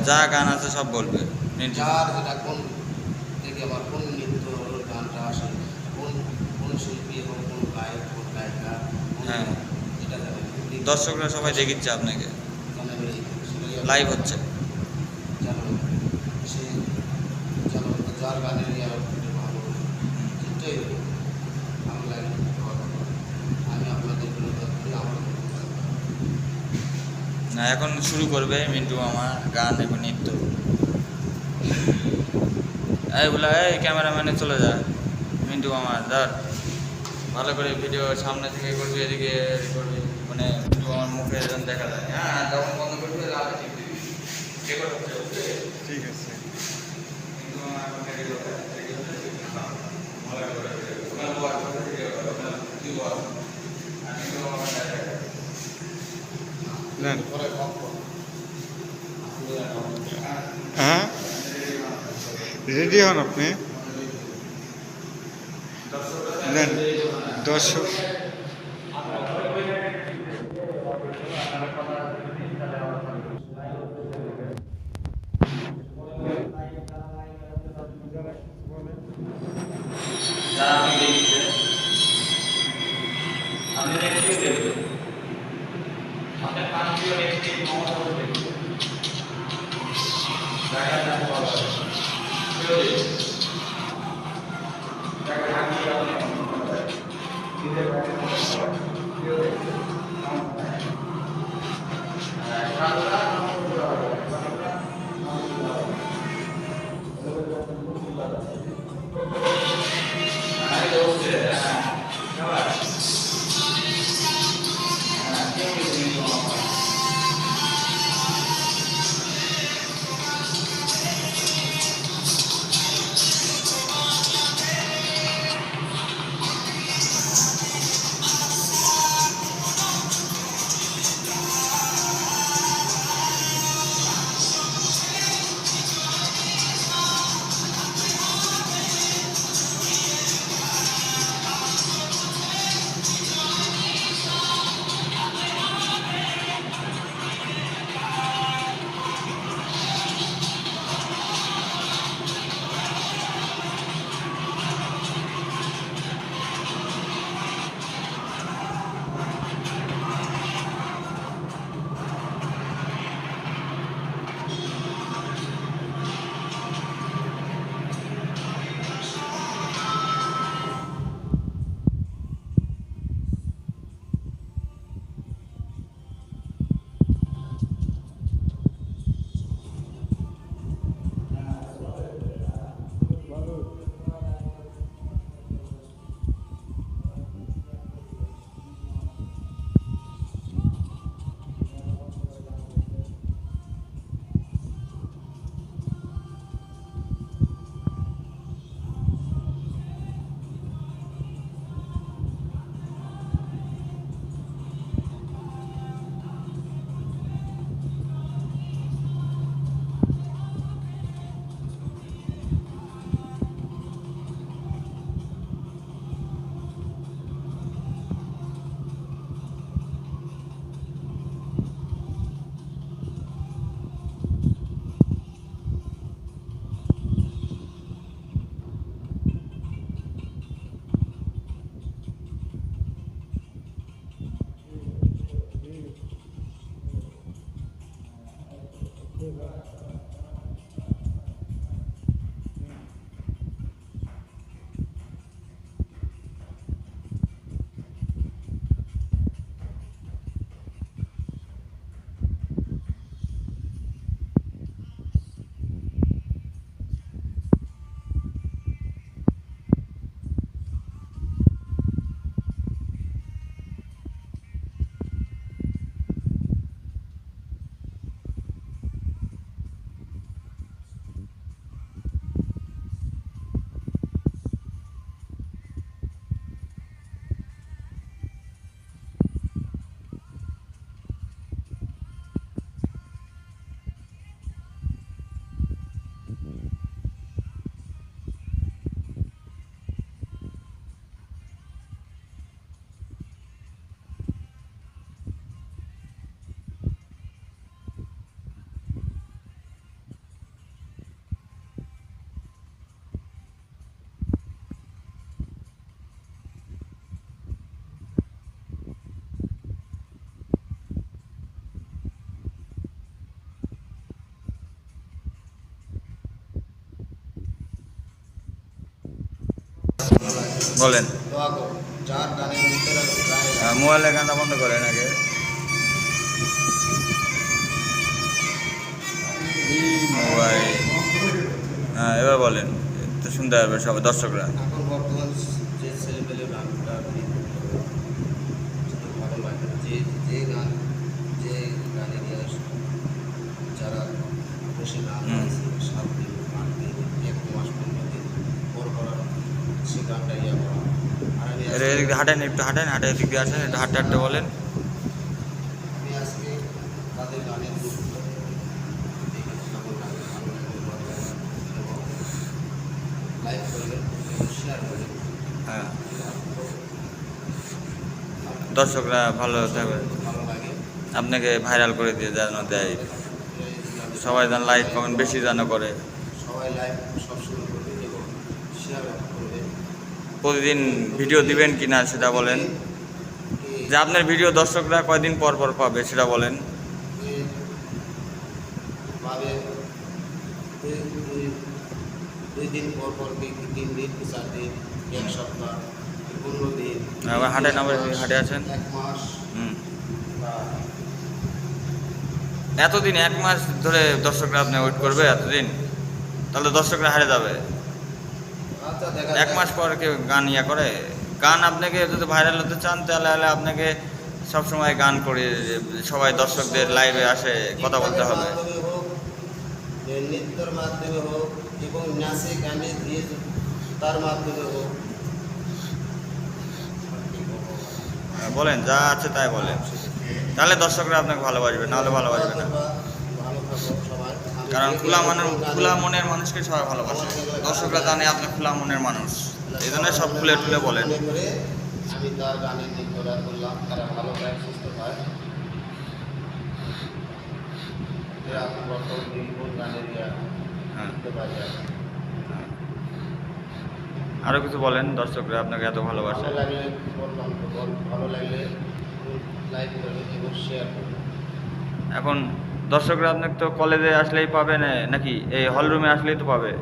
যা গান আছে সব বলবে। যার যেটা কোন থেকে আমার কোন নৃত্য গানটা আসে, কোন কোন শিল্পী এবং কোন গায়ক কোন গায়িকা, হ্যাঁ, এটা জানেন। দর্শকরা সবাই দেখিচ্ছে আপনাকে, লাইভ হচ্ছে। যেন সে যেন যার গানের ভালো চিন্তাই বাংলায় আমি আপনাদের বিনোদন করি আমার। না, এখন শুরু করবে মিন্টু মামা গান এবং নৃত্য। এইগুলা এই ক্যামেরাম্যানে চলে যায়, মিন্টু মামা ধর ভালো করে ভিডিও সামনে থেকে করবি, এদিকে করবি, মানে মিন্টু মামার মুখে এরকম দেখা যায়। হ্যাঁ, তখন বন্ধ করবি, লাল ঠিক দিবি, রেকর্ড হচ্ছে, বুঝলি? ঠিক আছে। মিন্টু মামা এখন রেডি হবে, রেডি হচ্ছে, ভালো করে ওখানে বল, ওখানে তুই বল, আর মিন্টু মামা নেন। হ্যাঁ, রেডি হন আপনি। নেন দর্শক। যারা আপনি দেখছেন, আপনি দেখতে দেখবেন, আপনার কান্ট্রিও দেখতে মমতা দেখবেন, দেখা যাচ্ছে ভালো হবে, কেউ দেখবে, দেখা যাচ্ছে আপনি নিজের বাইরে কেউ দেখবে, খেলাধুলা বলেন। দোয়া করো যার গানের ভিতরে গায়ে মোবাইলের গানটা বন্ধ করেন আগে। মোবাইল, হ্যাঁ এবার বলেন, তো শুনতে পারবে সবাই দর্শকরা। এখন বর্তমান যে ছেলেমেলে গানটা ভালো লাগে, যে গান যে গানে নিয়ে যারা বসে গান গাইছে 7 দিন 8 দিন 1 মাস 15 দিন পর সে গানটা ইয়ে করা। আর আমি এদিক দিয়ে হাঁটেন, একটু হাঁটেন, হাঁটে এদিক দিয়ে আসেন, একটু হাঁটতে হাঁটতে বলেন। আমি আজকে তাদের গানের গুরুত্ব দেখে কেমন লাগে, ভালো লাগে এবং লাইক করবেন এবং শেয়ার করবেন। হ্যাঁ, দর্শকরা ভালো থাকবে, ভালো লাগে আপনাকে ভাইরাল করে দিয়ে যেন দেয়, সবাই যেন লাইক কমেন্ট বেশি যেন করে। সবাই লাইক সবসময় করবে এবং শেয়ার করবে। প্রতিদিন ভিডিও দিবেন কি না সেটা বলেন। যে আপনার ভিডিও দর্শকরা কয়দিন পর পর পাবে সেটা বলেন। পাবে 2 দিন পর পর, 3 দিন, 4 দিন, 1 সপ্তাহ, 15 দিন, আবার হাঁটেন, আবার হাঁটে আছেন। 1 মাস বা এতদিন 1 মাস ধরে দর্শকরা আপনি ওয়েট করবে এতদিন, তাহলে দর্শকরা হারে যাবে। আচ্ছা দেখা 1 মাস পর কেউ গান ইয়া করে? গান আপনাকে যদি ভাইরাল হতে চান তাহলে আপনাকে সবসময় গান করে সবাই দর্শকদের লাইভে আসে কথা বলতে হবে। নৃত্যের মাধ্যমে হোক এবং নাচে গানে দিয়ে তার মাধ্যমে হোক। বলেন, যা আছে তাই বলেন, তাহলে দর্শকরা আপনাকে ভালোবাসবে, নাহলে ভালোবাসবে না। ভালো থাকো সবাই। কারণ খোলা মনের মানুষকে সবাই ভালোবাসে, দর্শকরা জানে আপনি খোলা মনের মানুষ, এই জন্য সব খুলে টুলে বলেন। মনে করে আমি তার গানের নৃত্যটা করলাম, তারা ভালো গায়, সুস্থ হয়। এরা বর্তমান নির্ভুল গানের হ্যাঁ, করতে পারে। আরও কিছু বলেন, দর্শকরা আপনাকে এত ভালোবাসে। ভালো লাগলে বললাম তো, ভালো লাগলে লাইক করবেন এবং শেয়ার করবেন। এখন দর্শকরা আপনাকে তো কলেজে আসলেই পাবে না নাকি, এই হল রুমে আসলেই তো পাবে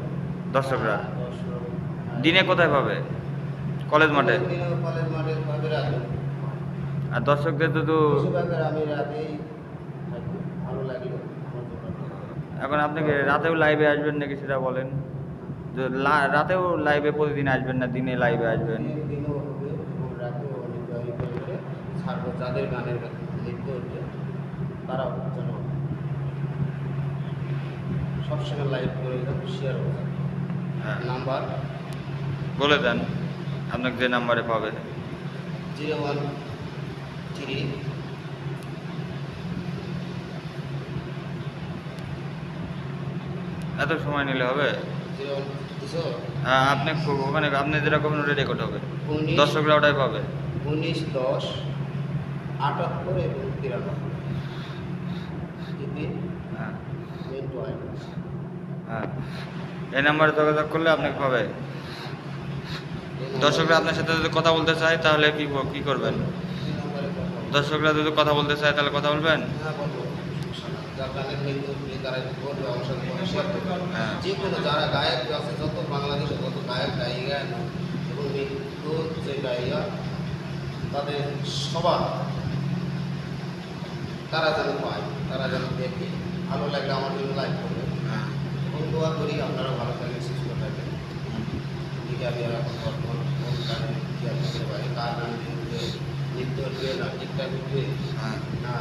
দর্শকরা? দিনে কোথায় পাবে? কলেজ মাঠে। কলেজ মাঠে পাবে রাতে। আর দর্শকদের তো বেশিরভাগের আমি রাতেই থাকি, ভালো লাগলো আমার জন্য। এখন আপনাকে রাতেও লাইভে আসবেন নাকি সেটা বলেন। যে রাতেও লাইভে প্রতিদিন আসবেন না দিনে লাইভে আসবেন? দিনও হবে এবং রাতেও অনেক করে ছাড়বো। যাদের গানের নৃত্য হচ্ছে তারাও যেন সবসময় লাইভ করে শেয়ার হবে। হ্যাঁ, নাম্বার বলে দেন আপনাকে যে নাম্বারে পাবে। 013 এত সময় নিলে হবে? 0 হ্যাঁ, আপনি ওখানে আপনি যেটা করবেন ওটা রেকর্ড হবে, 19 দর্শকরা ওটাই পাবে। 19 10 78 এবং 93 হ্যাঁ, মেন পয়েন্ট। হ্যাঁ, এই নাম্বারে যোগাযোগ করলে আপনাকে পাবে। দর্শকরা আপনার সাথে যদি কথা বলতে চায় তাহলে কি করবেন? এই নাম্বারে কথা বলুন। দর্শকরা যদি কথা বলতে চায় তাহলে কথা বলবেন। হ্যাঁ বলবো। যার গানের নৃত্য তারা করবে, আমার সাথে শেয়ার করবে। হ্যাঁ, যে কোনো যারা গায়ক আছে, যত বাংলাদেশে যত গায়ক গায়িকা এবং নৃত্য যে গায়িকা তাদের সবার তারা যেন পায়, তারা যেন দেখে, ভালো লাগলে আমার জন্য লাইক করবে হ্যাঁ, এবং দোয়া করি আপনারা ভালো থাকেন, সুস্থ থাকেন। এদিকে আমি এখন বর্তমান কোন গানে কি করতে পারি, কার গান দেখবে, নৃত্য উঠবে না ঠিকঠাক উঠবে হ্যাঁ, না,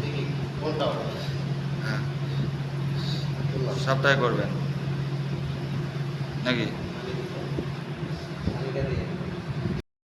দেখি কোনটা হবে। হ্যাঁ, সবটাই করবেন নাকি?